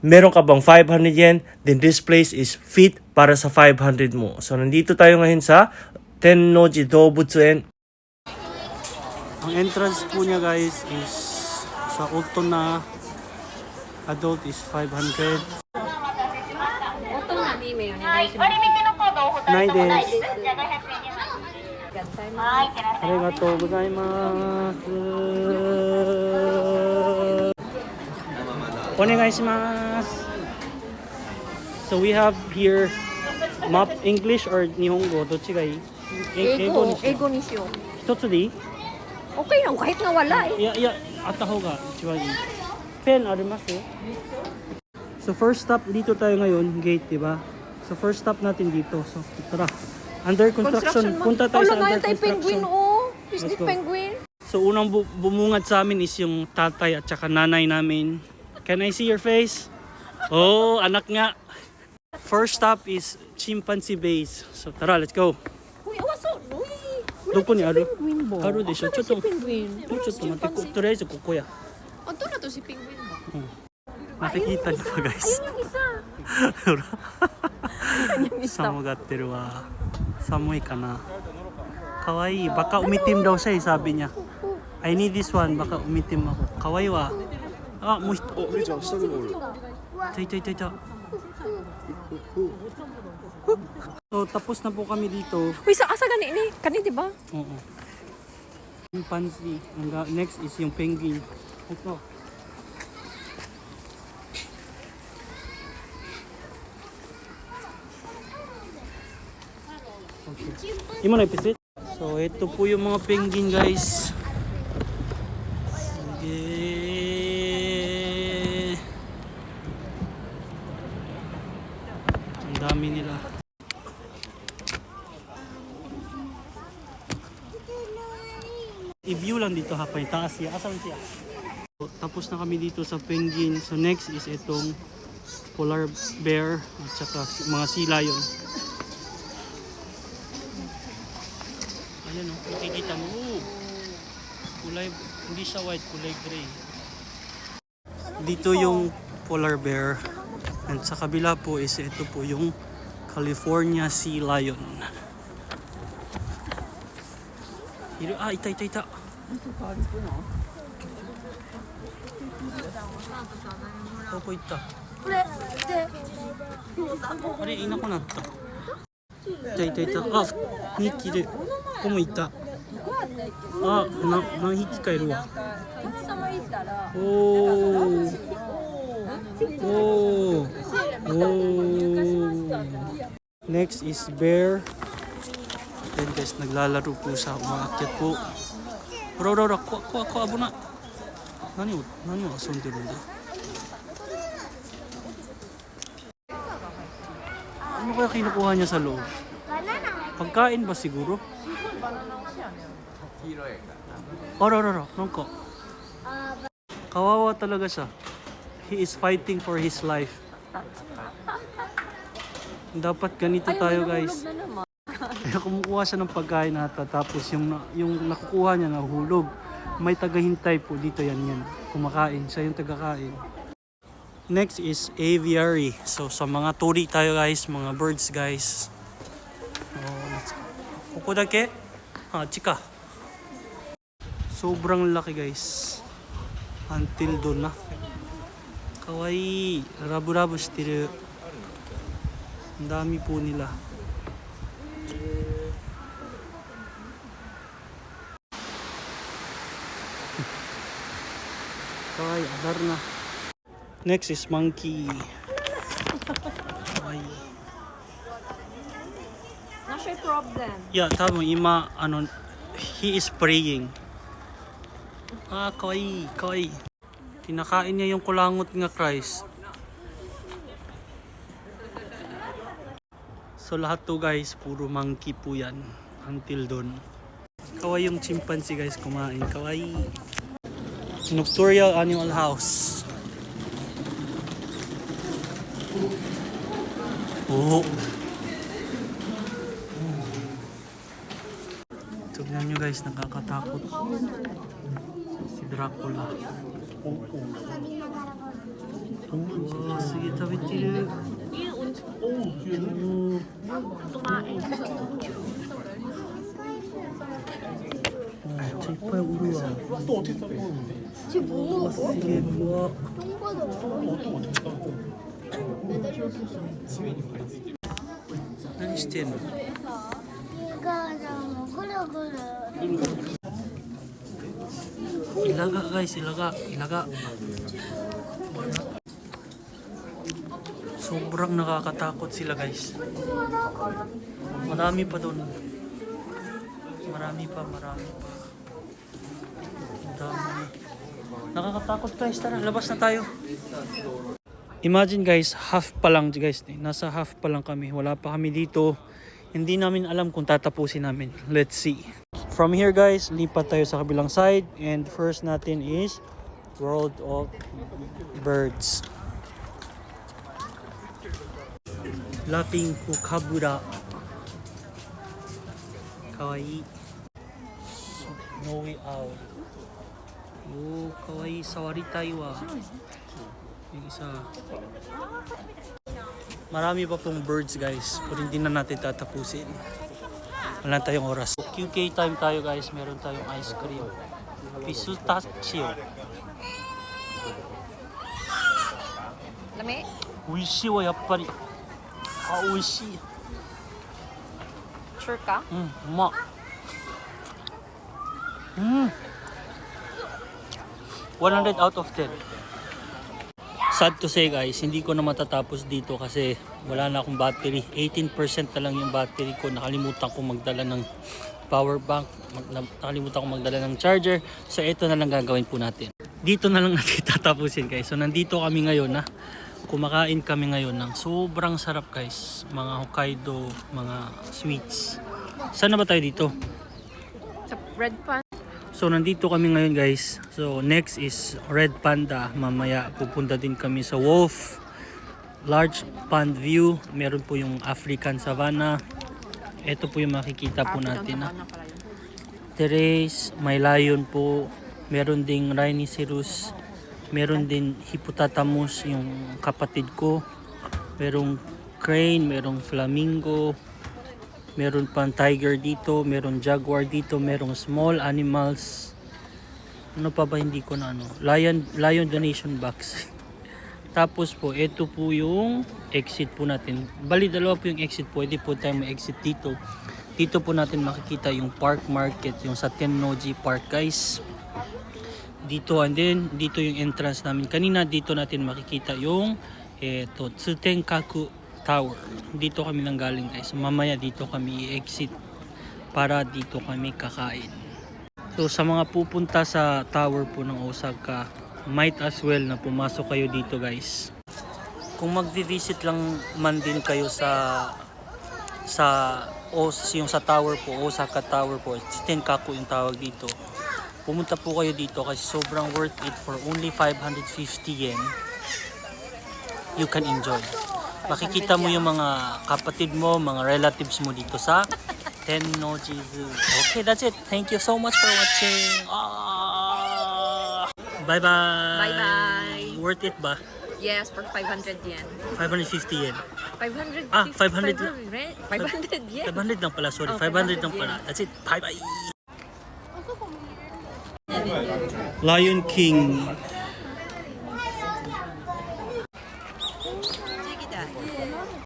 meron ka bang 500 yen, then this place is fit para sa 500 mo. So, nandito tayo ngayon sa Tennoji Doubutsuen. Ang entrance po niya guys is sa auto na adult is 500. ないです。ありがとうございます。お願いします。So we have here map English or 日本語どっちがいい？英語にしよう。一つでいい？ Okay lang, kahit nga wala eh.いや、あった方が一番いい。ペンあります？ So first stop dito tayo ngayon, gate, di ba? So first stop natin dito. So tara. Under construction. Punta tayo sa under construction. Penguin, oh. Is Let's the go. penguin? So unang bumungad sa amin is yung tatay at saka nanay namin. Can I see your face? Oh, anak nga. First stop is Chimpanzee Base. So tara, let's go. Uy, awaso. Uy. どこにある？ Penguin ba? あるでしょ。ちょっと penguin. ちょっと待って。とりあえずここや。 Ito na to si penguin ba? Nakikita niyo ba guys? Ayun yung isa. ほら。 Yung isa. 寒がってるわ。寒いかな。かわいい。baka umitim daw siya eh, sabi niya. I need this one. Baka umitim ako. Kawaii wa. Ah, mo hito. Oh, 姉ちゃん下でもおる。 Ito. So, tapos na po kami dito. Uy, sa asa gani ni? Kani, di ba? Oo. Chimpanzee. Next is yung penguin. Ito. Okay. Imo na ipisit. So, ito po yung mga penguin guys. Okay. Ang dami nila. I-view lang dito ha, taas siya. Asan siya? So, tapos na kami dito sa penguin. So next is itong polar bear at saka mga sea lion. Ayan o, makikita mo. Kulay, hindi siya white, kulay gray. Dito yung polar bear. And sa kabila po is ito po yung California sea lion. Ah, ita. Doko itta? Are, inaku natta. Ita. Ah, 2匹で。ここもいた。あ、何匹かいるわ。おー。Next is bear. Then guys, naglalaro po siya, umaakyat po. Bro, kuha, abo na. Nani o asondeるんだ? Ano kaya kinukuha niya sa loob? Pagkain ba siguro? Nangka. Kawawa talaga siya. He is fighting for his life. Dapat ganito tayo guys. Kaya kumukuha siya ng pagkain ata, tapos yung nakukuha niya nahulog. May tagahintay po dito yan. Kumakain, siya yung tagakain. Next is aviary. So sa mga turi tayo guys, mga birds guys. Koko dake? Chika. Sobrang laki guys. Until doon na. Kawaii. Rabu-rabu shiteru. Ang dami po nila. Kawaii, adar na. Next is monkey. Kawaii. Nasa problem. Yeah, tama. Ima, he is praying. Ah, kawaii. Kinakain niya yung kulangot nga Christ. So lahat to guys, puro monkey po yan. Until doon. Kawaii yung chimpanzee guys, kumain. Kawaii. Nocturnal Animal House. Oh. Tignan nyo guys, nakakatakot. Si Dracula. わあ、すげえ食べてる。おー。めっちゃいっぱいおるわ。うわ、すげえ怖っ。何してんの？Ilaga guys, ilaga. Sobrang nakakatakot sila guys. Marami pa doon. Marami pa. Ang dami. Nakakatakot guys, tara labas na tayo. Imagine guys, half pa lang guys. Nasa half pa lang kami. Wala pa kami dito. Hindi namin alam kung tatapusin namin. Let's see. From here guys, lipat tayo sa kabilang side. And first natin is World of Birds. Laughing Kookaburra. Kawaii. Snowy owl. Oh, kawaii. Sawari tayo ah. Yung isa. Marami pa pong birds guys. Pero hindi na natin tatapusin. Wala tayong oras. QK time tayo guys. Meron tayong ice cream. Pistachio. Lami? Oishii wa yappari. Ah, oishii. Sure ka? Uma. Mm. 100 out of 10. Sad to say guys, hindi ko na matatapos dito kasi wala na akong battery. 18% na lang yung battery ko. Nakalimutan ko magdala ng power bank. Nakalimutan ko magdala ng charger. So ito na lang gagawin po natin. Dito na lang natin tatapusin guys. So nandito kami ngayon na kumakain kami ngayon ng sobrang sarap guys. Mga Hokkaido, mga sweets. Saan na ba tayo dito? Sa Red Pan. So nandito kami ngayon guys. So next is Red Panda. Mamaya pupunta din kami sa Wolf Large Pond View. Meron po yung African Savannah. Ito po yung makikita po natin na Terrace, may lion po. Meron ding rhinoceros. Meron din hippopotamus yung kapatid ko. Merong crane, merong flamingo. Meron pang tiger dito, meron jaguar dito, merong small animals. Ano pa ba hindi ko na ano? Lion donation box. Tapos po, ito po yung exit po natin. Bali, dalawa po yung exit. Pwede po tayo ma-exit dito. Dito po natin makikita yung park market, yung sa Tennoji Park guys. Dito and then, dito yung entrance namin. Kanina dito natin makikita yung Tsutenkaku Tower. Dito kami nang galing guys. Mamaya dito kami i-exit para dito kami kakain. So sa mga pupunta sa tower po ng Osaka, might as well na pumasok kayo dito guys. Kung magvi-visit lang man din kayo yung sa tower po, Osaka Tower po, Tenkaku yung tawag dito. Pumunta po kayo dito kasi sobrang worth it. For only 550 yen you can enjoy. Makikita mo yung mga kapatid mo, mga relatives mo dito sa Tennoji Zoo. Okay, that's it. Thank you so much for watching. Bye-bye. Bye-bye. Worth it ba? Yes, for 500 yen. 550 yen. 500. 500 lang. 500 yen. 500 lang pala, sorry. Oh, 500 lang pala. That's it. Bye-bye. Lion King.